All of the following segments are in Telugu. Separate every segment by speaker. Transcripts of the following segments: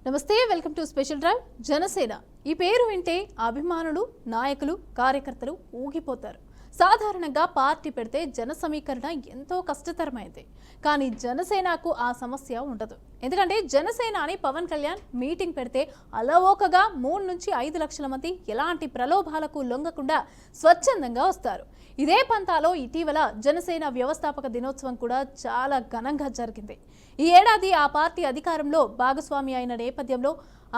Speaker 1: నమస్తే, welcome to special drive. Janasena ఈ పేరు వింటే అభిమానులు, నాయకులు, కార్యకర్తలు ఊగిపోతారు. సాధారణంగా పార్టీ పెడితే జన సమీకరణ ఎంతో కష్టతరమైంది. కానీ జనసేనకు ఆ సమస్య ఉండదు. ఎందుకంటే జనసేన అని పవన్ కళ్యాణ్ మీటింగ్ పెడితే అలవోకగా 3 నుంచి 5 లక్షల మంది ఎలాంటి ప్రలోభాలకు లొంగకుండా స్వచ్ఛందంగా వస్తారు. ఇదే పంతాలో ఇటీవల జనసేన వ్యవస్థాపక దినోత్సవం కూడా చాలా ఘనంగా జరిగింది. ఈ ఏడాది ఆ పార్టీ అధికారంలో భాగస్వామి అయిన నేపథ్యంలో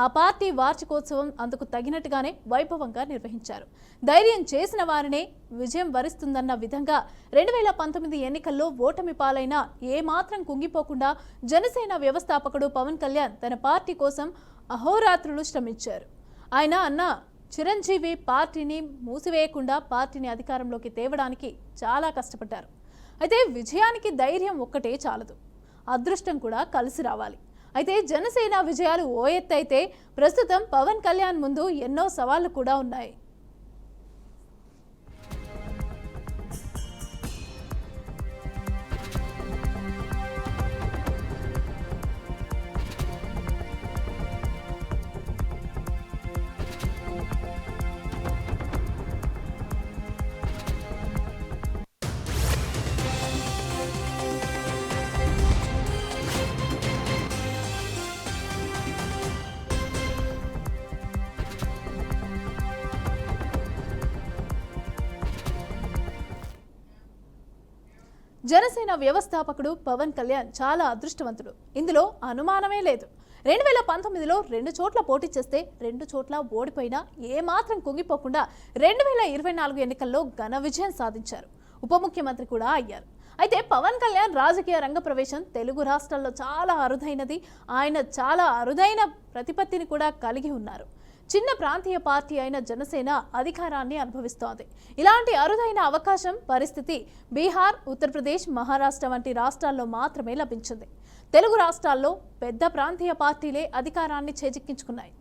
Speaker 1: ఆ పార్టీ వార్షికోత్సవం అందుకు తగినట్టుగానే వైభవంగా నిర్వహించారు. ధైర్యం చేసిన వారినే విజయం వరిస్తుందన్న విధంగా 2019 ఎన్నికల్లో ఓటమి పాలైన ఏమాత్రం కుంగిపోకుండా జనసేన వ్యవస్థాపకుడు పవన్ కళ్యాణ్ తన పార్టీ కోసం అహోరాత్రులు శ్రమించారు. ఆయన అన్న చిరంజీవి పార్టీని మూసివేయకుండా పార్టీని అధికారంలోకి తేవడానికి చాలా కష్టపడ్డారు. అయితే విజయానికి ధైర్యం ఒక్కటే చాలదు, అదృష్టం కూడా కలిసి రావాలి. అయితే జనసేన విజయాలు ఓ ఎత్తైతే ప్రస్తుతం పవన్ కళ్యాణ్ ముందు ఎన్నో సవాళ్లు కూడా ఉన్నాయి. జనసేన వ్యవస్థాపకుడు పవన్ కళ్యాణ్ చాలా అదృష్టవంతుడు, ఇందులో అనుమానమే లేదు. 2019లో 2 చోట్ల పోటీ చేస్తే 2 చోట్ల ఓడిపోయినా ఏమాత్రం కుంగిపోకుండా 2024 ఎన్నికల్లో ఘన విజయం సాధించారు. ఉప ముఖ్యమంత్రి కూడా అయ్యారు. అయితే పవన్ కళ్యాణ్ రాజకీయ రంగ ప్రవేశం తెలుగు రాష్ట్రాల్లో చాలా అరుదైనది. ఆయన చాలా అరుదైన ప్రతిపత్తిని కూడా కలిగి ఉన్నారు. చిన్న ప్రాంతీయ పార్టీ అయిన జనసేన అధికారాన్ని అనుభవిస్తోంది. ఇలాంటి అరుదైన అవకాశం పరిస్థితి బీహార్, ఉత్తరప్రదేశ్, మహారాష్ట్ర వంటి రాష్ట్రాల్లో మాత్రమే లభించింది. తెలుగు రాష్ట్రాల్లో పెద్ద ప్రాంతీయ పార్టీలే అధికారాన్ని చేజిక్కించుకున్నాయి.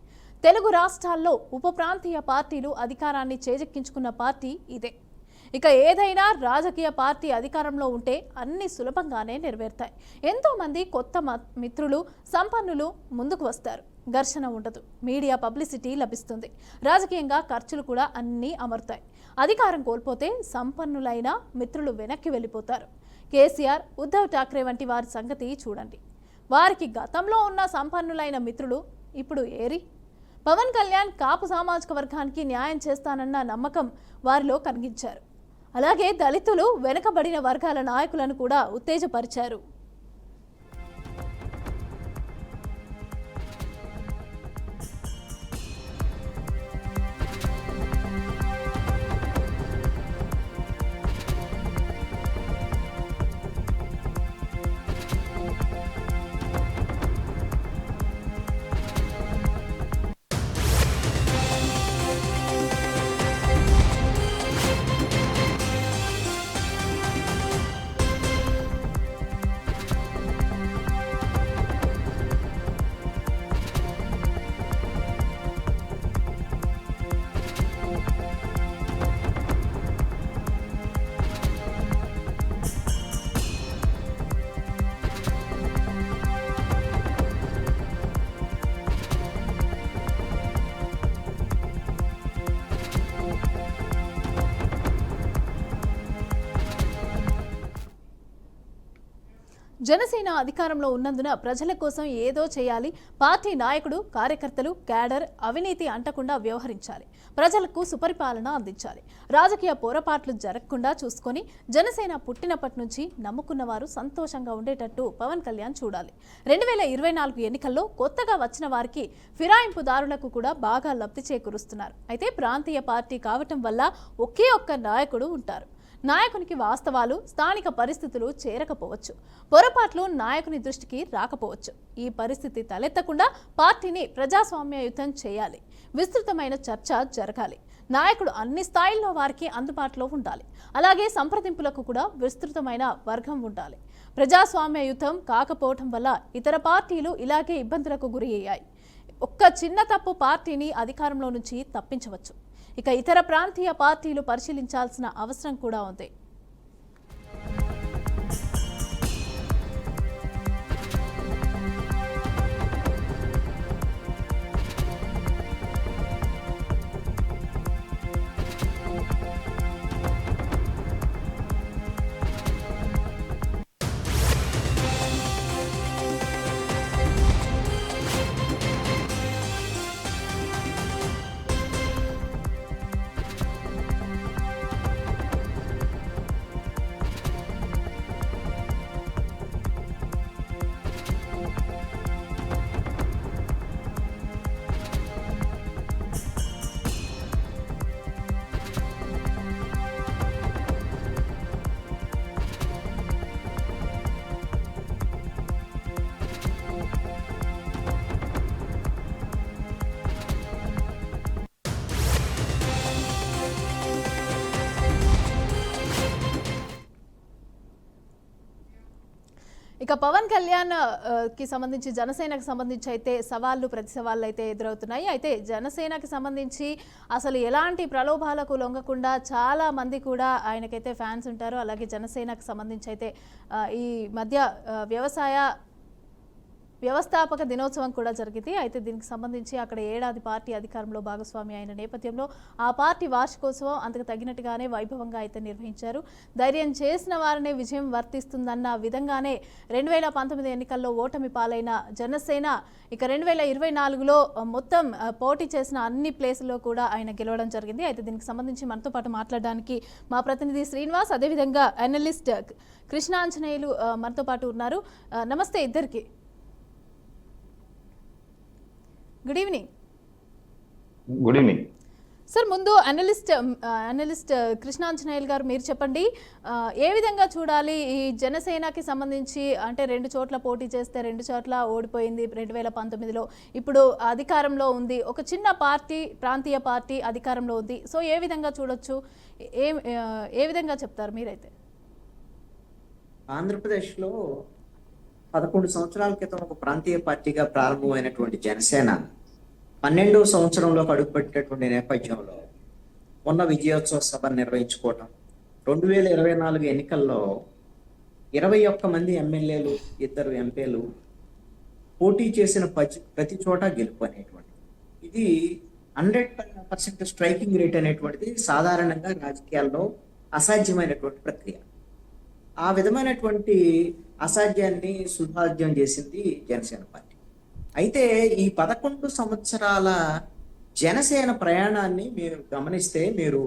Speaker 1: తెలుగు రాష్ట్రాల్లో ఉప ప్రాంతీయ పార్టీలు అధికారాన్ని చేజిక్కించుకున్న పార్టీ ఇదే. ఇక ఏదైనా రాజకీయ పార్టీ అధికారంలో ఉంటే అన్ని సులభంగానే నెరవేరుతాయి. ఎంతో మంది కొత్త మిత్రులు, సంపన్నులు ముందుకు వస్తారు. ఘర్షణ ఉండదు, మీడియా పబ్లిసిటీ లభిస్తుంది, రాజకీయంగా ఖర్చులు కూడా అన్నీ అమరుతాయి. అధికారం కోల్పోతే సంపన్నులైన మిత్రులు వెనక్కి వెళ్ళిపోతారు. కేసీఆర్, ఉద్ధవ్ ఠాక్రే వంటి వారి సంగతి చూడండి. వారికి గతంలో ఉన్న సంపన్నులైన మిత్రులు ఇప్పుడు ఏరి? పవన్ కళ్యాణ్ కాపు సామాజిక వర్గానికి న్యాయం చేస్తానన్న నమ్మకం వారిలో కలిగించారు. అలాగే దళితులు, వెనుకబడిన వర్గాల నాయకులను కూడా ఉత్తేజపరిచారు. జనసేన అధికారంలో ఉన్నందున ప్రజల కోసం ఏదో చేయాలి. పార్టీ నాయకుడు, కార్యకర్తలు, క్యాడర్ అవినీతి అంటకుండా వ్యవహరించాలి. ప్రజలకు సుపరిపాలన అందించాలి. రాజకీయ పొరపాట్లు జరగకుండా చూసుకొని జనసేన పుట్టినప్పటి నుంచి నమ్ముకున్న వారు సంతోషంగా ఉండేటట్టు పవన్ కళ్యాణ్ చూడాలి. 2024 ఎన్నికల్లో కొత్తగా వచ్చిన వారికి, ఫిరాయింపుదారులకు కూడా బాగా లబ్ధి చేకూరుస్తున్నారు. అయితే ప్రాంతీయ పార్టీ కావటం వల్ల ఒకే ఒక్క నాయకుడు ఉంటారు. నాయకునికి వాస్తవాలు, స్థానిక పరిస్థితులు చేరకపోవచ్చు, పొరపాట్లు నాయకుని దృష్టికి రాకపోవచ్చు. ఈ పరిస్థితి తలెత్తకుండా పార్టీని ప్రజాస్వామ్యయుతం చేయాలి. విస్తృతమైన చర్చ జరగాలి. నాయకుడు అన్ని స్థాయిల్లో వారికి అందుబాటులో ఉండాలి. అలాగే సంప్రదింపులకు కూడా విస్తృతమైన వర్గం ఉండాలి. ప్రజాస్వామ్యయుతం కాకపోవటం వల్ల ఇతర పార్టీలు ఇలాగే ఇబ్బందులకు గురి అయ్యాయి. ఒక్క చిన్న తప్పు పార్టీని అధికారంలో నుంచి తప్పించవచ్చు. ఇక ఇతర ప్రాంతీయ పార్టీలు పరిశీలించాల్సిన అవసరం కూడా ఉంది. ఇక పవన్ కళ్యాణ్ కి సంబంధించి జనసేనకు సంబంధించి అయితే సవాళ్ళు ప్రతి సవాళ్ళు అయితే ఎదురవుతున్నాయి. అయితే జనసేనకి సంబంధించి అసలు ఎలాంటి ప్రలోభాలకు లొంగకుండా చాలా మంది కూడా ఆయనకైతే ఫ్యాన్స్ ఉంటారు. అలాగే జనసేనకు సంబంధించి అయితే ఈ మధ్య వ్యవస్థాపక దినోత్సవం కూడా జరిగింది. అయితే దీనికి సంబంధించి అక్కడ ఏడాది పార్టీ అధికారంలో భాగస్వామి అయిన నేపథ్యంలో ఆ పార్టీ వార్షికోత్సవం అంతకు తగినట్టుగానే వైభవంగా అయితే నిర్వహించారు. ధైర్యం చేసిన వారినే విజయం వర్తిస్తుందన్న విధంగానే 2019 ఎన్నికల్లో ఓటమి పాలైన జనసేన ఇక 2024లో మొత్తం పోటీ చేసిన అన్ని ప్లేసుల్లో కూడా ఆయన గెలవడం జరిగింది. అయితే దీనికి సంబంధించి మనతో పాటు మాట్లాడడానికి మా ప్రతినిధి శ్రీనివాస్, అదేవిధంగా అనలిస్ట్ కృష్ణాంజనేయులు మనతో పాటు ఉన్నారు. నమస్తే ఇద్దరికి. Good evening.
Speaker 2: Good evening
Speaker 1: sir. ముందు అనలిస్ట్ కృష్ణాంజనేయులు గారు, మీరు చెప్పండి, ఏ విధంగా చూడాలి ఈ జనసేనకి సంబంధించి? అంటే 2 చోట్ల పోటీ చేస్తే 2 చోట్ల ఓడిపోయింది 2019లో. ఇప్పుడు అధికారంలో ఉంది, ఒక చిన్న పార్టీ, ప్రాంతీయ పార్టీ అధికారంలో ఉంది. సో ఏ విధంగా చూడొచ్చు, ఏ విధంగా చెప్తారు మీరైతే?
Speaker 3: ఆంధ్రప్రదేశ్లో 11 సంవత్సరాల క్రితం ఒక ప్రాంతీయ పార్టీగా ప్రారంభమైనటువంటి జనసేన 12వ సంవత్సరంలోకి అడుగుపెట్టినటువంటి నేపథ్యంలో మొన్న విజయోత్సవ సభ నిర్వహించుకోవటం, 2024 ఎన్నికల్లో 21 మంది ఎమ్మెల్యేలు, 2 ఎంపీలు పోటీ చేసిన ప్రతి చోట గెలుపు అనేటువంటిది, ఇది 100% స్ట్రైకింగ్ రేట్ అనేటువంటిది సాధారణంగా రాజకీయాల్లో అసాధ్యమైనటువంటి ప్రక్రియ. ఆ విధమైనటువంటి అసాధ్యాన్ని సుసాధ్యం చేసింది జనసేన పార్టీ. అయితే ఈ 11 సంవత్సరాల జనసేన ప్రయాణాన్ని మీరు గమనిస్తే, మీరు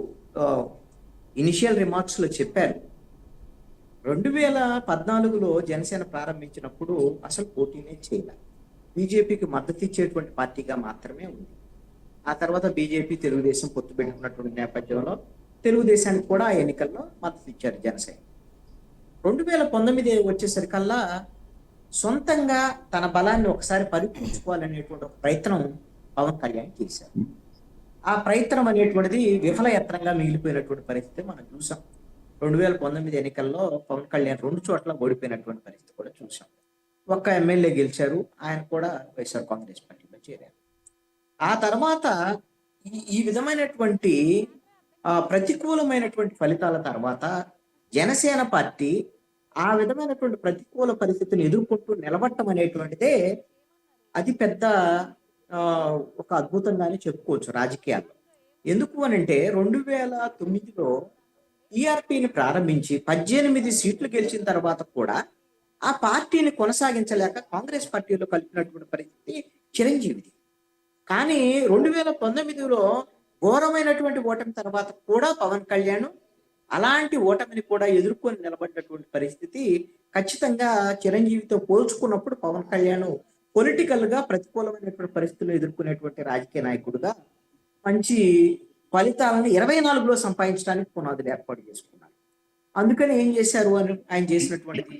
Speaker 3: ఇనిషియల్ రిమార్క్స్లో చెప్పారు, 2014లో జనసేన ప్రారంభించినప్పుడు అసలు పోటీనే చేయలేదు, బీజేపీకి మద్దతు ఇచ్చేటువంటి పార్టీగా మాత్రమే ఉంది. ఆ తర్వాత బీజేపీ తెలుగుదేశం పొత్తు పెట్టుకున్నటువంటి నేపథ్యంలో తెలుగుదేశానికి కూడా ఆ ఎన్నికల్లో మద్దతు ఇచ్చారు జనసేన. 2019 వచ్చేసరికల్లా సొంతంగా తన బలాన్ని ఒకసారి పరీక్షించుకోవాలనేటువంటి ఒక ప్రయత్నం పవన్ కళ్యాణ్ చేశారు. ఆ ప్రయత్నం అనేటువంటిది విఫలయత్నంగా మిగిలిపోయినటువంటి పరిస్థితి మనం చూసాం. 2019 ఎన్నికల్లో పవన్ కళ్యాణ్ 2 చోట్ల ఓడిపోయినటువంటి పరిస్థితి కూడా చూసాం. ఒక్క ఎమ్మెల్యే గెలిచారు, ఆయన కూడా వైఎస్ఆర్ కాంగ్రెస్ పార్టీలో చేరారు. ఆ తర్వాత ఈ విధమైనటువంటి ప్రతికూలమైనటువంటి ఫలితాల తర్వాత జనసేన పార్టీ ఆ విధమైనటువంటి ప్రతికూల పరిస్థితిని ఎదుర్కొంటూ నిలబడటం అనేటువంటిదే అది పెద్ద ఒక అద్భుతంగానే చెప్పుకోవచ్చు రాజకీయాల్లో. ఎందుకు అనంటే 2009లో టీఆర్పీని ప్రారంభించి 18 సీట్లు గెలిచిన తర్వాత కూడా ఆ పార్టీని కొనసాగించలేక కాంగ్రెస్ పార్టీలో కలిపినటువంటి పరిస్థితి చిరంజీవిది. కానీ 2019లో ఘోరమైనటువంటి ఓటమి తర్వాత కూడా పవన్ కళ్యాణ్ అలాంటి ఓటమిని కూడా ఎదుర్కొని నిలబడ్డటువంటి పరిస్థితి ఖచ్చితంగా చిరంజీవితో పోల్చుకున్నప్పుడు పవన్ కళ్యాణ్ పొలిటికల్ గా ప్రతికూలమైనటువంటి పరిస్థితులు ఎదుర్కొనేటువంటి రాజకీయ నాయకుడుగా మంచి ఫలితాలను 24లో సంపాదించడానికి పునాదులు ఏర్పాటు చేసుకున్నారు. అందుకని ఏం చేశారు అని ఆయన చేసినటువంటిది,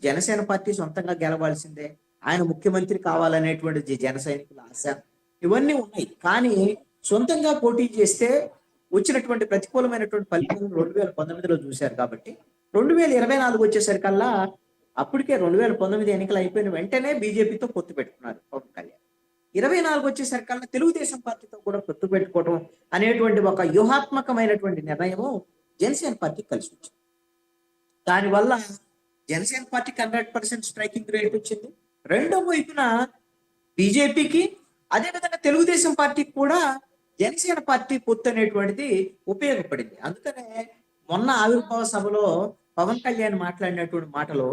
Speaker 3: జనసేన పార్టీ సొంతంగా గెలవాల్సిందే, ఆయన ముఖ్యమంత్రి కావాలనేటువంటిది జన సైనికుల ఆశ, ఇవన్నీ ఉన్నాయి. కానీ సొంతంగా పోటీ చేస్తే వచ్చినటువంటి ప్రతికూలమైనటువంటి ఫలితాలను 2019లో చూశారు. కాబట్టి 2024 వచ్చేసరికల్లా అప్పటికే 2019 ఎన్నికలు అయిపోయిన వెంటనే బీజేపీతో పొత్తు పెట్టుకున్నారు పవన్ కళ్యాణ్. 24 వచ్చేసరికల్లా తెలుగుదేశం పార్టీతో కూడా పొత్తు పెట్టుకోవడం అనేటువంటి ఒక వ్యూహాత్మకమైనటువంటి నిర్ణయము జనసేన పార్టీకి కలిసి వచ్చింది. దానివల్ల జనసేన పార్టీకి 100% స్ట్రైకింగ్ రేట్ వచ్చింది. రెండో వైపున బీజేపీకి, అదేవిధంగా తెలుగుదేశం పార్టీకి కూడా జనసేన పార్టీ పొత్తు అనేటువంటిది ఉపయోగపడింది. అందుకనే మొన్న ఆవిర్భావ సభలో పవన్ కళ్యాణ్ మాట్లాడినటువంటి మాటలో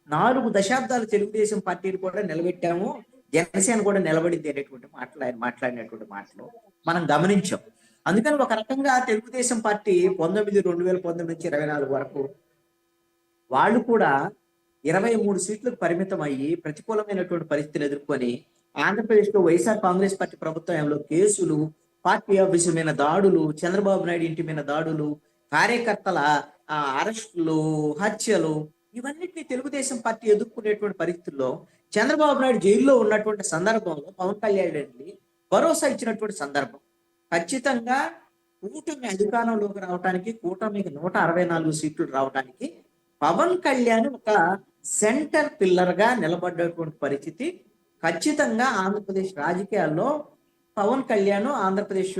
Speaker 3: 4 దశాబ్దాలు తెలుగుదేశం పార్టీని కూడా నిలబెట్టాము, జనసేన కూడా నిలబడింది అనేటువంటి మాటలు ఆయన మాట్లాడినటువంటి మాటలు మనం గమనించాం. అందుకని ఒక రకంగా తెలుగుదేశం పార్టీ 2019 నుంచి 24 వరకు వాళ్ళు కూడా 23 సీట్లకు పరిమితం అయ్యి ప్రతికూలమైనటువంటి పరిస్థితులు ఎదుర్కొని ఆంధ్రప్రదేశ్లో వైఎస్ఆర్ కాంగ్రెస్ పార్టీ ప్రభుత్వంలో కేసులు, పార్టీ ఆఫీసు మీద దాడులు, చంద్రబాబు నాయుడు ఇంటి మీద దాడులు, కార్యకర్తల అరెస్టులు, హత్యలు, ఇవన్నిటినీ తెలుగుదేశం పార్టీ ఎదుర్కొనేటువంటి పరిస్థితుల్లో చంద్రబాబు నాయుడు జైల్లో ఉన్నటువంటి సందర్భంలో పవన్ కళ్యాణ్ రెడ్డి భరోసా ఇచ్చినటువంటి సందర్భం. ఖచ్చితంగా కూటమి అధికారంలోకి రావడానికి, కూటమికి 164 సీట్లు రావడానికి పవన్ కళ్యాణ్ ఒక సెంటర్ పిల్లర్ గా నిలబడ్డటువంటి పరిస్థితి ఖచ్చితంగా ఆంధ్రప్రదేశ్ రాజకీయాల్లో పవన్ కళ్యాణ్ ఆంధ్రప్రదేశ్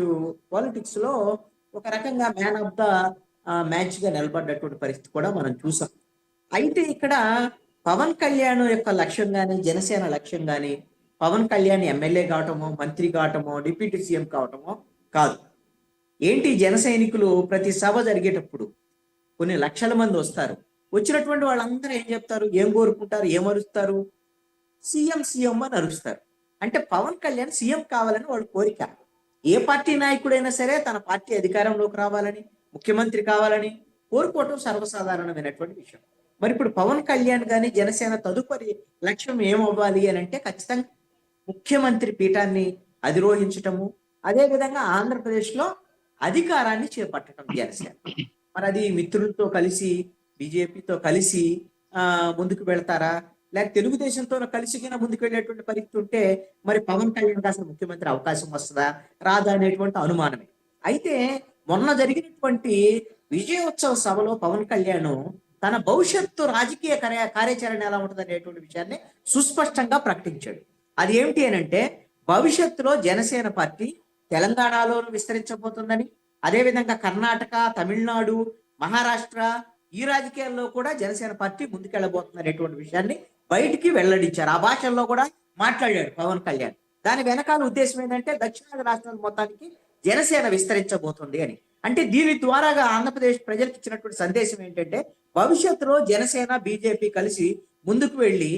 Speaker 3: పాలిటిక్స్ లో ఒక రకంగా మ్యాన్ ఆఫ్ ద మ్యాచ్ గా నిలబడ్డటువంటి పరిస్థితి కూడా మనం చూసాం. అయితే ఇక్కడ పవన్ కళ్యాణ్ యొక్క లక్ష్యం కానీ జనసేన లక్ష్యం కానీ పవన్ కళ్యాణ్ ఎమ్మెల్యే కావటమో మంత్రి కావటమో డిప్యూటీ సీఎం కావటమో కాదు. ఏంటి, జన సైనికులు ప్రతి సభ జరిగేటప్పుడు కొన్ని లక్షల మంది వస్తారు. వచ్చినటువంటి వాళ్ళందరూ ఏం చెప్తారు, ఏం కోరుకుంటారు, ఏం అరుస్తారు? సీఎం సీఎం అని అరుస్తారు. అంటే పవన్ కళ్యాణ్ సీఎం కావాలని వాళ్ళ కోరిక. ఏ పార్టీ నాయకుడైనా సరే తన పార్టీ అధికారంలోకి రావాలని, ముఖ్యమంత్రి కావాలని కోరుకోవటం సర్వసాధారణమైనటువంటి విషయం. మరి ఇప్పుడు పవన్ కళ్యాణ్ కానీ జనసేన తదుపరి లక్ష్యం ఏమవ్వాలి అని అంటే ఖచ్చితంగా ముఖ్యమంత్రి పీఠాన్ని అధిరోహించటము, అదే విధంగా ఆంధ్రప్రదేశ్ లో అధికారాన్ని చేపట్టడం జనసేన. మరి అది మిత్రులతో కలిసి బీజేపీతో కలిసి ముందుకు వెళ్తారా, లేక తెలుగుదేశంతో కలిసి ముందుకు వెళ్ళేటువంటి పరిస్థితి ఉంటే మరి పవన్ కళ్యాణ్ అసలు ముఖ్యమంత్రి అవకాశం వస్తుందా రాదా అనేటువంటి అనుమానమే. అయితే మొన్న జరిగినటువంటి విజయోత్సవ సభలో పవన్ కళ్యాణ్ తన భవిష్యత్తు రాజకీయ కార్యాచరణ ఎలా ఉంటుంది అనేటువంటి విషయాన్ని సుస్పష్టంగా ప్రకటించాడు. అది ఏమిటి అని అంటే భవిష్యత్తులో జనసేన పార్టీ తెలంగాణలో విస్తరించబోతుందని, అదేవిధంగా కర్ణాటక, తమిళనాడు, మహారాష్ట్ర ఈ రాజకీయాల్లో కూడా జనసేన పార్టీ ముందుకెళ్ళబోతుంది అనేటువంటి విషయాన్ని బయటికి వెల్లడించారు. ఆ భాషల్లో కూడా మాట్లాడాడు పవన్ కళ్యాణ్. దాని వెనకాల ఉద్దేశం ఏంటంటే దక్షిణాది రాష్ట్రాల మొత్తానికి జనసేన విస్తరించబోతుంది అని. అంటే దీని ద్వారాగా ఆంధ్రప్రదేశ్ ప్రజలకు ఇచ్చినటువంటి సందేశం ఏంటంటే భవిష్యత్తులో జనసేన బీజేపీ కలిసి ముందుకు వెళ్ళి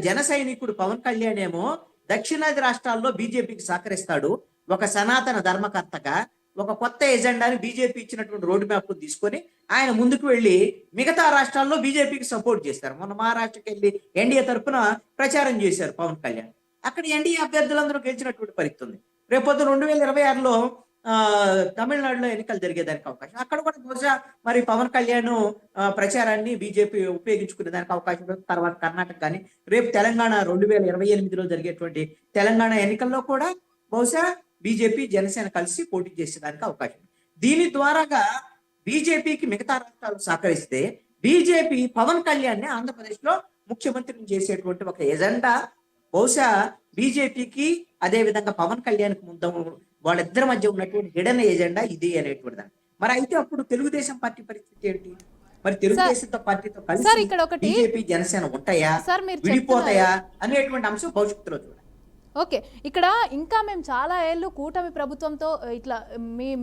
Speaker 3: జన సైనికుడు పవన్ కళ్యాణ్ ఏమో దక్షిణాది రాష్ట్రాల్లో బీజేపీకి సహకరిస్తాడు. ఒక సనాతన ధర్మకర్తగా ఒక కొత్త ఎజెండాని బీజేపీ ఇచ్చినటువంటి రోడ్ మ్యాప్ తీసుకొని ఆయన ముందుకు వెళ్ళి మిగతా రాష్ట్రాల్లో బీజేపీకి సపోర్ట్ చేస్తారు. మొన్న మహారాష్ట్రకి వెళ్ళి ఎన్డీఏ తరఫున ప్రచారం చేశారు పవన్ కళ్యాణ్. అక్కడ ఎన్డీఏ అభ్యర్థులందరూ గెలిచినటువంటి పరిస్థితి ఉంది. రేపొద్దు 2026లో తమిళనాడులో ఎన్నికలు జరిగేదానికి అవకాశం, అక్కడ కూడా బహుశా మరి పవన్ కళ్యాణ్ ప్రచారాన్ని బీజేపీ ఉపయోగించుకునే దానికి అవకాశం ఉంది. తర్వాత కర్ణాటక కానీ రేపు తెలంగాణ 2028లో జరిగేటువంటి తెలంగాణ ఎన్నికల్లో కూడా బహుశా బీజేపీ జనసేన కలిసి పోటీ చేసేదానికి అవకాశం. దీని ద్వారాగా బీజేపీకి మిగతా రాష్ట్రాలు సహకరిస్తే బీజేపీ పవన్ కళ్యాణ్ ని ఆంధ్రప్రదేశ్ లో ముఖ్యమంత్రిని చేసేటువంటి ఒక ఎజెండా బహుశా బీజేపీకి అదే విధంగా పవన్ కళ్యాణ్ కు ముందు వాళ్ళిద్దరి మధ్య ఉన్నటువంటి హిడెన్ ఎజెండా ఇది అనేటువంటి దాన్ని. మరి అయితే అప్పుడు తెలుగుదేశం పార్టీ పరిస్థితి ఏంటి? మరి తెలుగుదేశం పార్టీతో కలిసి బీజేపీ జనసేన ఉంటాయా, విడిపోతాయా అనేటువంటి అంశం భవిష్యత్తులో చూడాలి.
Speaker 1: ఓకే, ఇక్కడ ఇంకా మేము చాలా ఏళ్ళు కూటమి ప్రభుత్వంతో ఇట్లా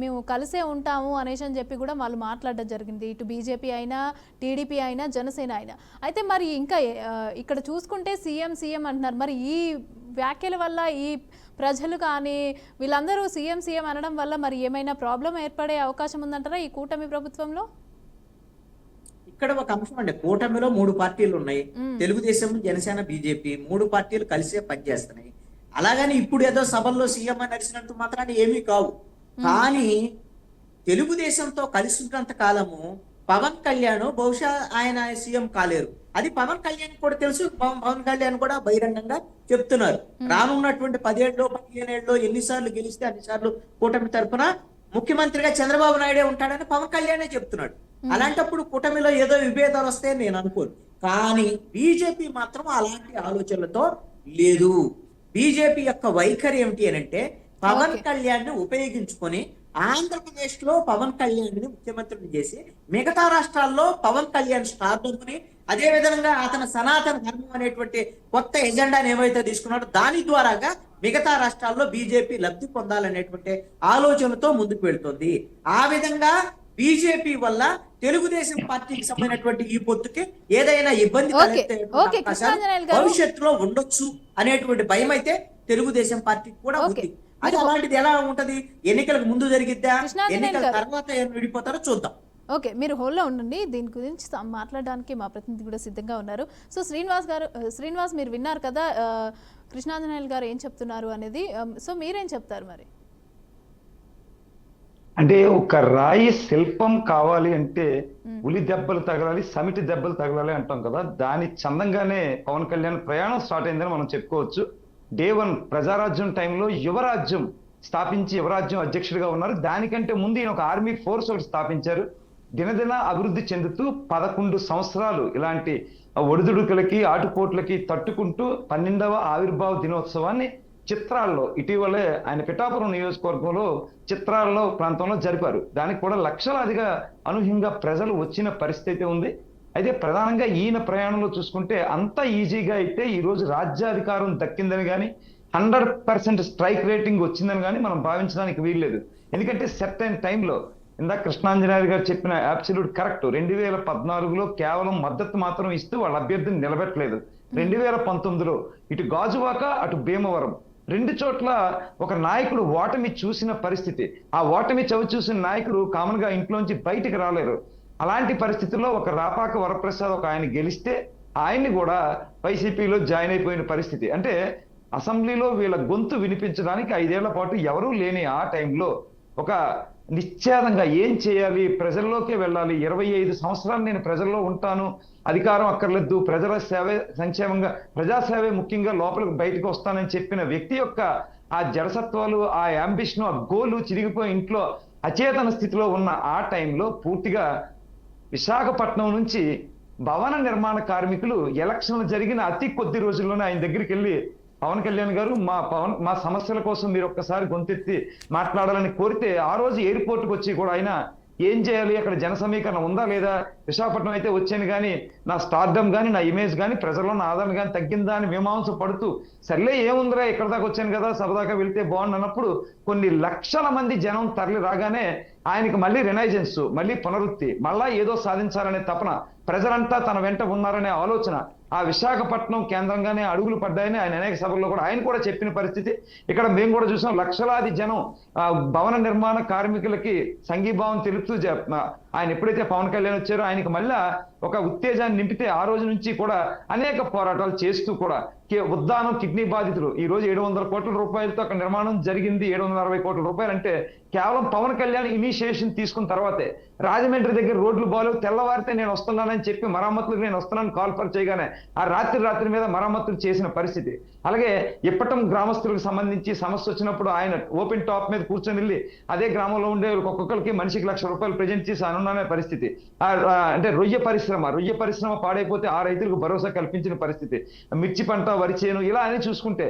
Speaker 1: మేము కలిసే ఉంటాము అనేసి అని చెప్పి కూడా వాళ్ళు మాట్లాడడం జరిగింది. ఇటు బీజేపీ అయినా, టీడీపీ అయినా, జనసేన అయినా. అయితే మరి ఇంకా ఇక్కడ చూసుకుంటే సీఎం సీఎం అంటున్నారు. మరి ఈ వ్యాఖ్యల వల్ల ఈ ప్రజలు కానీ వీళ్ళందరూ సీఎం సీఎం అనడం వల్ల మరి ఏమైనా ప్రాబ్లం ఏర్పడే అవకాశం ఉందంటారా ఈ కూటమి ప్రభుత్వంలో?
Speaker 3: ఇక్కడ ఒక అంశం అండి, కూటమిలో 3 పార్టీలు ఉన్నాయి. తెలుగుదేశం, జనసేన, బీజేపీ 3 పార్టీలు కలిసే పనిచేస్తున్నాయి. అలాగని ఇప్పుడు ఏదో సభల్లో సీఎం అని నడిచినంత మాత్రాన్ని ఏమీ కావు. కానీ తెలుగుదేశంతో కలిసి ఉన్నంత కాలము పవన్ కళ్యాణ్ బహుశా ఆయన సీఎం కాలేరు. అది పవన్ కళ్యాణ్ కూడా తెలుసు. పవన్ కళ్యాణ్ కూడా బహిరంగంగా చెప్తున్నారు, రానున్నటువంటి 10 ఏళ్ళలో 15 ఏళ్ళలో ఎన్నిసార్లు గెలిస్తే అన్నిసార్లు కూటమి తరఫున ముఖ్యమంత్రిగా చంద్రబాబు నాయుడే ఉంటాడని పవన్ కళ్యాణే చెప్తున్నాడు. అలాంటప్పుడు కూటమిలో ఏదో విభేదాలు వస్తాయని నేను అనుకోను. కానీ బీజేపీ మాత్రం అలాంటి ఆలోచనలతో లేదు. బీజేపీ యొక్క వైఖరి ఏమిటి అని అంటే పవన్ కళ్యాణ్ ని ఉపయోగించుకొని ఆంధ్రప్రదేశ్ లో పవన్ కళ్యాణ్ ని ముఖ్యమంత్రిని చేసి మిగతా రాష్ట్రాల్లో పవన్ కళ్యాణ్ స్టార్డమ్ని, అదే విధంగా అతను సనాతన ధర్మం అనేటువంటి కొత్త ఎజెండాని ఏమైతే తీసుకున్నాడో దాని ద్వారాగా మిగతా రాష్ట్రాల్లో బీజేపీ లబ్ధి పొందాలనేటువంటి ఆలోచనతో ముందుకు వెళ్తుంది. ఆ విధంగా బీజేపీ వల్ల తెలుగుదేశం పార్టీకి సంబంధించినటువంటి ఈ పొత్తుకి ఏదైనా ఇబ్బంది భవిష్యత్తులో ఉండొచ్చు అనేటువంటి భయం అయితే తెలుగుదేశం పార్టీకి కూడా ఉంది. అది అలాంటిది ఎలా ఉంటది, ఎన్నికలకు ముందు జరిగిద్దా, ఎన్నికల తర్వాత విడిపోతారో చూద్దాం.
Speaker 1: ఓకే, మీరు హోల్లో ఉండండి. దీని గురించి మాట్లాడడానికి మా ప్రతినిధి కూడా సిద్ధంగా ఉన్నారు. సో శ్రీనివాస్ మీరు విన్నారు కదా కృష్ణాంజనేయులు గారు ఏం చెప్తున్నారు అనేది. సో మీరేం చెప్తారు మరి?
Speaker 2: అంటే ఒక రాయి శిల్పం కావాలి అంటే ఉలి దెబ్బలు తగలాలి, సమిటి దెబ్బలు తగలాలి అంటాం కదా. దాని చందంగానే పవన్ కళ్యాణ్ ప్రయాణం స్టార్ట్ అయిందని మనం చెప్పుకోవచ్చు. డే 1 ప్రజారాజ్యం టైంలో యువరాజ్యం స్థాపించి యువరాజ్యం అధ్యక్షుడిగా ఉన్నారు. దానికంటే ముందు ఈయన ఒక ఆర్మీ ఫోర్స్ ఒకటి స్థాపించారు. దినదిన అభివృద్ధి చెందుతూ 11 సంవత్సరాలు ఇలాంటి ఒడిదుడుకులకి ఆటుపోట్లకి తట్టుకుంటూ 12వ ఆవిర్భావ దినోత్సవాన్ని చిత్రాల్లో ఇటీవలే ఆయన పిఠాపురం నియోజకవర్గంలో చిత్రాల్లో ప్రాంతంలో జరిపారు. దానికి కూడా లక్షలాదిగా అనూహ్యంగా ప్రజలు వచ్చిన పరిస్థితి ఉంది. అయితే ప్రధానంగా ఈయన ప్రయాణంలో చూసుకుంటే అంత ఈజీగా అయితే ఈ రోజు రాజ్యాధికారం దక్కిందని కానీ 100% స్ట్రైక్ రేటింగ్ వచ్చిందని కానీ మనం భావించడానికి వీల్లేదు. ఎందుకంటే సెర్టైన్ టైంలో ఇందాక కృష్ణాంజనేయ గారు చెప్పిన అబ్సల్యూట్ కరెక్ట్. 2014లో కేవలం మద్దతు మాత్రం ఇస్తూ వాళ్ళ అభ్యర్థిని నిలబెట్టలేదు. 2019లో ఇటు గాజువాక అటు భీమవరం 2 చోట్ల ఒక నాయకుడు ఓటమి చూసిన పరిస్థితి. ఆ ఓటమి చవి చూసిన నాయకుడు కామన్ గా ఇంట్లోంచి బయటికి రాలేరు. అలాంటి పరిస్థితుల్లో ఒక రాపాక వరప్రసాద్ ఒక ఆయన గెలిస్తే ఆయన్ని కూడా వైసీపీలో జాయిన్ అయిపోయిన పరిస్థితి. అంటే అసెంబ్లీలో వీళ్ళ గొంతు వినిపించడానికి 5 ఏళ్ల పాటు ఎవరూ లేని ఆ టైంలో ఒక నిశ్చేదంగా ఏం చేయాలి, ప్రజల్లోకే వెళ్ళాలి, 25 సంవత్సరాలు నేను ప్రజల్లో ఉంటాను, అధికారం అక్కర్లేదు, ప్రజల సేవే సంక్షేమంగా ప్రజాసేవే ముఖ్యంగా లోపలికి బయటకు వస్తానని చెప్పిన వ్యక్తి యొక్క ఆ జడసత్వాలు, ఆ యాంబిషన్, ఆ గోలు చిరిగిపోయి ఇంట్లో అచేతన స్థితిలో ఉన్న ఆ టైంలో పూర్తిగా విశాఖపట్నం నుంచి భవన నిర్మాణ కార్మికులు ఎలక్షన్లు జరిగిన అతి కొద్ది రోజుల్లోనే ఆయన దగ్గరికి వెళ్ళి పవన్ కళ్యాణ్ గారు మా సమస్యల కోసం మీరు ఒక్కసారి గొంతెత్తి మాట్లాడాలని కోరితే ఆ రోజు ఎయిర్పోర్ట్కి వచ్చి కూడా ఆయన ఏం చేయాలి, అక్కడ జన సమీకరణ ఉందా లేదా, విశాఖపట్నం అయితే వచ్చాను కానీ నా స్టార్డమ్ కానీ నా ఇమేజ్ కానీ ప్రజల్లో నా ఆదరణ కానీ తగ్గిందా అని మీమాంస పడుతూ సర్లే ఏముందిరా ఇక్కడ దాకా వచ్చాను కదా సరదాకా వెళ్తే బాగుండు అన్నప్పుడు కొన్ని లక్షల మంది జనం తరలి రాగానే ఆయనకి మళ్ళీ రినైజెన్స్, మళ్ళీ పునరుక్తి, మళ్ళా ఏదో సాధించాలనే తపన, ప్రజలంతా తన వెంట ఉన్నారనే ఆలోచన ఆ విశాఖపట్నం కేంద్రంగానే అడుగులు పడ్డాయని ఆయన అనేక సభల్లో కూడా ఆయన కూడా చెప్పిన పరిస్థితి. ఇక్కడ మేము కూడా చూసాం. లక్షలాది జనం భవన నిర్మాణ కార్మికులకి సంఘీభావం తెలుపుతూ ఆయన ఎప్పుడైతే పవన్ కళ్యాణ్ వచ్చారో ఆయనకి మళ్ళా ఒక ఉత్తేజాన్ని నింపితే ఆ రోజు నుంచి కూడా అనేక పోరాటాలు చేస్తూ కూడా ఉద్దానం కిడ్నీ బాధితులు ఈ రోజు 700 కోట్ల రూపాయలతో అక్కడ నిర్మాణం జరిగింది. 760 కోట్ల రూపాయలు అంటే కేవలం పవన్ కళ్యాణ్ ఇనిషియేషన్ తీసుకున్న తర్వాతే. రాజమండ్రి దగ్గర రోడ్లు బాలేవు, తెల్లవారితే నేను వస్తున్నానని చెప్పి మరమ్మతులకు నేను వస్తున్నాను కాల్ఫర్ చేయగానే ఆ రాత్రి మీద మరమ్మతులు చేసిన పరిస్థితి. అలాగే ఇప్పటం గ్రామస్తులకు సంబంధించి సమస్య వచ్చినప్పుడు ఆయన ఓపెన్ టాప్ మీద కూర్చొని వెళ్ళి అదే గ్రామంలో ఉండే ఒక్కొక్కరికి మనిషికి ₹1,00,000 ప్రజెంట్ చేసి అనున్నానే పరిస్థితి. అంటే రొయ్య పరిశ్రమ పాడైపోతే ఆ రైతులకు భరోసా కల్పించిన పరిస్థితి. మిర్చి పంట, వరి చేను ఇలా అని చూసుకుంటే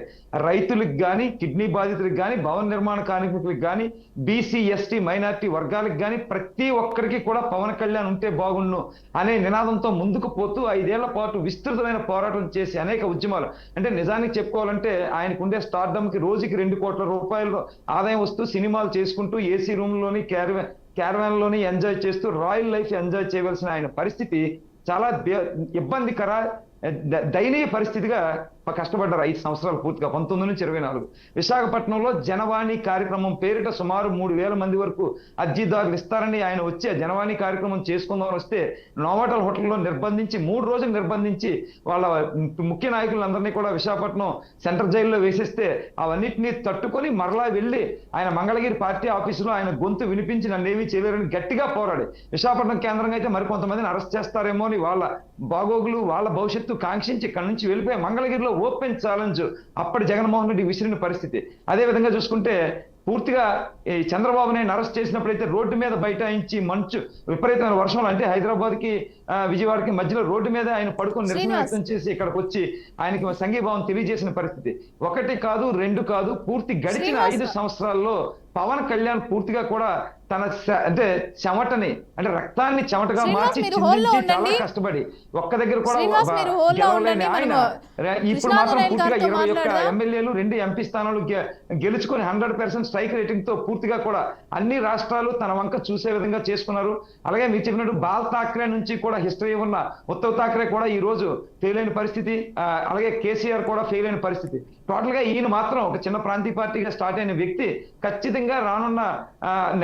Speaker 2: రైతులకు కానీ, కిడ్నీ బాధితులకు కానీ, భవన నిర్మాణ కార్మికులకు కానీ, బీసీ ఎస్టీ మైనార్టీ వర్గాలకు కానీ ప్రతి ఒక్కరికి కూడా పవన్ కళ్యాణ్ ఉంటే బాగుండు అనే నినాదంతో ముందుకు పోతూ 5 ఏళ్ల పాటు విస్తృతమైన పోరాటం చేసి అనేక ఉద్యమాలు. అంటే నిజానికి చెప్పుకోవాలంటే ఆయనకు ఉండే స్టార్డమ్ కి రోజుకి ₹2 కోట్ల ఆదాయం వస్తూ సినిమాలు చేసుకుంటూ ఏసీ రూమ్ లోని క్యారవాన్ లోని ఎంజాయ్ చేస్తూ రాయల్ లైఫ్ ఎంజాయ్ చేయవలసిన ఆయన పరిస్థితి చాలా ఇబ్బందికర దయనీయ పరిస్థితిగా కష్టపడ్డారు 5 సంవత్సరాలు పూర్తిగా 19 నుంచి 24. విశాఖపట్నంలో జనవాణి కార్యక్రమం పేరిట సుమారు 3,000 మంది వరకు అర్జీదారులు ఇస్తారని ఆయన వచ్చి ఆ జనవాణి కార్యక్రమం చేసుకుందామని వస్తే నోవాటల్ హోటల్లో నిర్బంధించి 3 రోజులు నిర్బంధించి వాళ్ళ ముఖ్య నాయకులందరినీ కూడా విశాఖపట్నం సెంట్రల్ జైల్లో వేసేస్తే అవన్నిటినీ తట్టుకొని మరలా వెళ్ళి ఆయన మంగళగిరి పార్టీ ఆఫీసులో ఆయన గొంతు వినిపించి నన్నేమీ చేయలేరని గట్టిగా పోరాడి విశాఖపట్నం కేంద్రంగా అయితే మరికొంతమందిని అరెస్ట్ చేస్తారేమో అని వాళ్ళ బాగోగులు వాళ్ళ భవిష్యత్తు కాంక్షించి ఇక్కడి నుంచి వెళ్ళిపోయి మంగళగిరిలో ఓపెన్ ఛాలెంజ్ అప్పటి జగన్మోహన్ రెడ్డి విసిరిన పరిస్థితి. అదే విధంగా చూసుకుంటే పూర్తిగా ఈ చంద్రబాబు నాయుడు అరెస్ట్ చేసినప్పుడైతే రోడ్డు మీద బైఠాయించి మంచు విపరీతమైన వర్షంలో అంటే హైదరాబాద్ కి విజయవాడకి మధ్యలో రోడ్డు మీద ఆయన పడుకొని నిరసన వ్యక్తం చేసి ఇక్కడికి వచ్చి ఆయనకి సంఘీభావం తెలియజేసిన పరిస్థితి. 1 కాదు 2 కాదు పూర్తి గడిచిన 5 సంవత్సరాల్లో పవన్ కళ్యాణ్ పూర్తిగా కూడా తన అంటే చెమటని అంటే రక్తాన్ని చెమటగా మార్చి చాలా కష్టపడి ఒక్క దగ్గర కూడా గెలవలేని ఆయన ఇప్పుడు మాత్రం పూర్తిగా 21 ఎమ్మెల్యేలు 2 ఎంపీ స్థానాలు గెలుచుకొని 100% స్ట్రైక్ రేటింగ్ తో పూర్తిగా కూడా అన్ని రాష్ట్రాలు తన వంక చూసే విధంగా చేసుకున్నారు. అలాగే మీరు చెప్పినట్టు బాల్ ఠాక్రే నుంచి కూడా హిస్టరీ ఉన్న ఉద్ధవ్ ఠాక్రే కూడా ఈ రోజు ఫెయిల్ అయిన పరిస్థితి. అలాగే కేసీఆర్ కూడా ఫెయిల్ అయిన పరిస్థితి. టోటల్ గా ఈయన మాత్రం ఒక చిన్న ప్రాంతీయ పార్టీగా స్టార్ట్ అయిన వ్యక్తి ఖచ్చితంగా రానున్న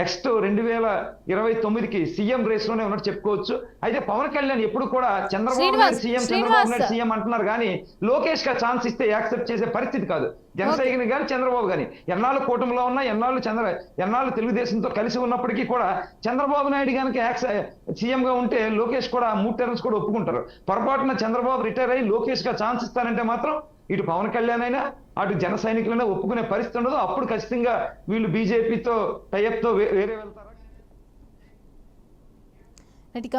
Speaker 2: నెక్స్ట్ 2029కి సీఎం రేస్ లోనే ఉన్నట్టు చెప్పుకోవచ్చు. అయితే పవన్ కళ్యాణ్ ఎప్పుడు కూడా చంద్రబాబు నాయుడు సీఎం అంటున్నారు కానీ లోకేష్ గా ఛాన్స్ ఇస్తే యాక్సెప్ట్ చేసే పరిస్థితి కాదు. జనసైనికుని కానీ చంద్రబాబు కానీ ఎన్నాళ్ళు కూటమిలో ఉన్నా ఎన్నాళ్ళు తెలుగుదేశంతో కలిసి ఉన్నప్పటికీ కూడా చంద్రబాబు నాయుడు కనుక సీఎం గా ఉంటే లోకేష్ కూడా 3 టర్మ్స్ కూడా ఒప్పుకుంటారు. పొరపాటున చంద్రబాబు రిటైర్ అయ్యి లోకేష్ గా ఛాన్స్ ఇస్తారంటే మాత్రం ఇటు పవన్ కళ్యాణ్ అయినా అటు జన సైనికులైనా ఒప్పుకునే పరిస్థితి ఉండదు. అప్పుడు ఖచ్చితంగా వీళ్ళు బీజేపీతో టైఅప్ తో వేరే వెళ్తారా?
Speaker 1: ఇక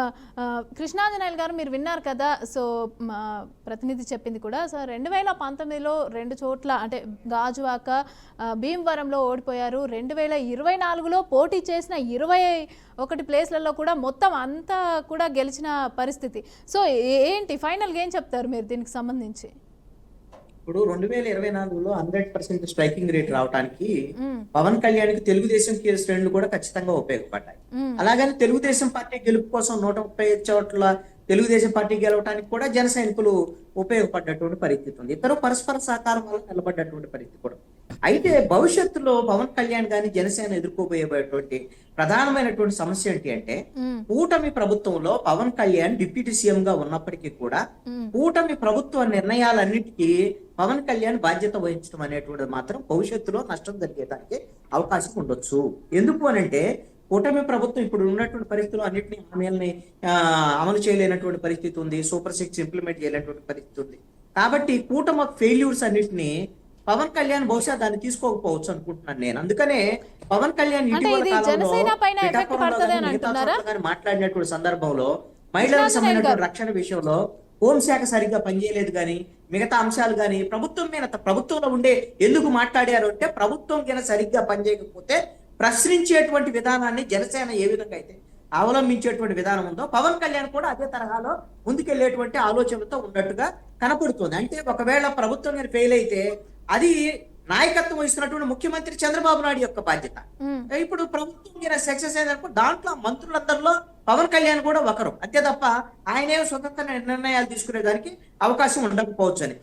Speaker 1: కృష్ణాంజనేయులు గారు మీరు విన్నారు కదా. సో మా ప్రతినిధి చెప్పింది కూడా. సో 2019లో 2 చోట్ల అంటే గాజువాక, భీమవరంలో ఓడిపోయారు. 2024లో పోటీ చేసిన 21 ప్లేస్లలో కూడా మొత్తం అంతా కూడా గెలిచిన పరిస్థితి. సో ఏంటి ఫైనల్గా ఏం చెప్తారు మీరు దీనికి సంబంధించి?
Speaker 3: ఇప్పుడు 2024లో 100% స్ట్రైకింగ్ రేట్ రావడానికి పవన్ కళ్యాణ్కి తెలుగుదేశం శ్రేణులు కూడా ఖచ్చితంగా ఉపయోగపడ్డాయి. అలాగని తెలుగుదేశం పార్టీ గెలుపు కోసం 135 చోట్ల తెలుగుదేశం పార్టీ గెలవడానికి కూడా జన సైనికులు ఉపయోగపడ్డటువంటి పరిస్థితి ఉంది. ఇద్దరు పరస్పర సహకారం వల్ల నిలబడ్డటువంటి పరిస్థితి కూడా. అయితే భవిష్యత్తులో పవన్ కళ్యాణ్ గాని జనసేన ఎదుర్కోబోయేటువంటి ప్రధానమైనటువంటి సమస్య ఏంటి అంటే, కూటమి ప్రభుత్వంలో పవన్ కళ్యాణ్ డిప్యూటీ సీఎం గా ఉన్నప్పటికీ కూడా కూటమి ప్రభుత్వ నిర్ణయాలన్నిటికీ పవన్ కళ్యాణ్ బాధ్యత వహించడం అనేటువంటిది మాత్రం భవిష్యత్తులో నష్టం జరిగేదానికి అవకాశం ఉండొచ్చు. ఎందుకు అనంటే, కూటమి ప్రభుత్వం ఇప్పుడు ఉన్నటువంటి పరిస్థితుల్లో అన్నింటినీ హామీలని అమలు చేయలేనటువంటి పరిస్థితి ఉంది. సూపర్ 6 ఇంప్లిమెంట్ చేయలేనటువంటి పరిస్థితి ఉంది. కాబట్టి కూటమి ఫెయిల్యూర్స్ అన్నింటినీ పవన్ కళ్యాణ్ బహుశా దాన్ని తీసుకోకపోవచ్చు అనుకుంటున్నాను నేను. అందుకనే పవన్ కళ్యాణ్ మాట్లాడినటువంటి సందర్భంలో మహిళలకు సంబంధించిన రక్షణ విషయంలో హోంశాఖ సరిగ్గా పనిచేయలేదు కానీ మిగతా అంశాలు కానీ ప్రభుత్వంలో ఉండే ఎందుకు మాట్లాడారు అంటే, ప్రభుత్వం కింద సరిగ్గా పనిచేయకపోతే ప్రశ్నించేటువంటి విధానాన్ని జనసేన ఏ విధంగా అయితే అవలంబించేటువంటి విధానం ఉందో, పవన్ కళ్యాణ్ కూడా అదే తరహాలో ముందుకెళ్లేటువంటి ఆలోచనలతో ఉన్నట్టుగా కనపడుతుంది. అంటే ఒకవేళ ప్రభుత్వం మీద ఫెయిల్ అయితే అది నాయకత్వం వహిస్తున్నటువంటి ముఖ్యమంత్రి చంద్రబాబు నాయుడు యొక్క బాధ్యత. ఇప్పుడు ప్రభుత్వం సక్సెస్ అయినప్పుడు దాంట్లో మంత్రులందరిలో పవన్ కళ్యాణ్ కూడా ఒకరు. అంతే తప్ప ఆయనే స్వతంత్ర నిర్ణయాలు తీసుకునే దానికి అవకాశం ఉండకపోవచ్చు అని.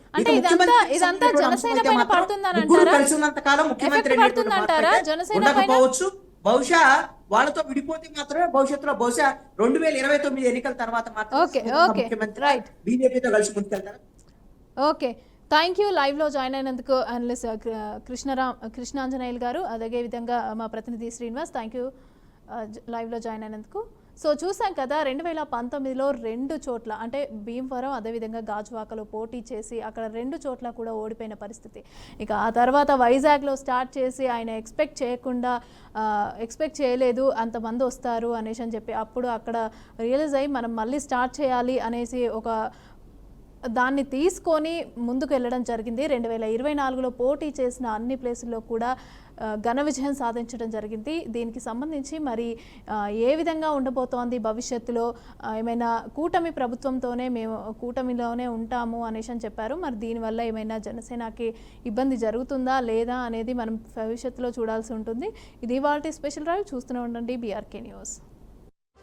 Speaker 3: కలిసినంత కాలం ముఖ్యమంత్రి ఉండకపోవచ్చు. బహుశా వాళ్ళతో విడిపోతే మాత్రమే భవిష్యత్తులో బహుశా 2029 ఎన్నికల తర్వాత మాత్రం ముఖ్యమంత్రి బీజేపీతో కలిసి ముందుకెళ్తారు.
Speaker 1: Okay, thank you. లైవ్లో జాయిన్ అయినందుకు అనలిస్ట్ కృష్ణాంజనేయులు గారు, అదే విధంగా మా ప్రతినిధి శ్రీనివాస్, థ్యాంక్ యూ లైవ్లో జాయిన్ అయినందుకు. సో చూసాం కదా, 2019లో 2 చోట్ల అంటే భీమవరం అదేవిధంగా గాజువాకలో పోటీ చేసి అక్కడ 2 చోట్ల కూడా ఓడిపోయిన పరిస్థితి. ఇక ఆ తర్వాత వైజాగ్లో స్టార్ట్ చేసి ఆయన ఎక్స్పెక్ట్ చేయలేదు అంతమంది వస్తారు అనేసి అని చెప్పి అప్పుడు అక్కడ రియలైజ్ అయ్యి మనం మళ్ళీ స్టార్ట్ చేయాలి అనేసి ఒక దాన్ని తీసుకొని ముందుకు వెళ్ళడం జరిగింది. 2024లో పోటీ చేసిన అన్ని ప్లేసుల్లో కూడా ఘన విజయం సాధించడం జరిగింది. దీనికి సంబంధించి మరి ఏ విధంగా ఉండబోతోంది భవిష్యత్తులో, ఏమైనా కూటమి ప్రభుత్వంతోనే మేము కూటమిలోనే ఉంటాము అనేసి అని చెప్పారు. మరి దీనివల్ల ఏమైనా జనసేనకి ఇబ్బంది జరుగుతుందా లేదా అనేది మనం భవిష్యత్తులో చూడాల్సి ఉంటుంది. ఇది ఇవాల్టి స్పెషల్ డ్రైవ్. చూస్తూనే ఉండండి BRK న్యూస్.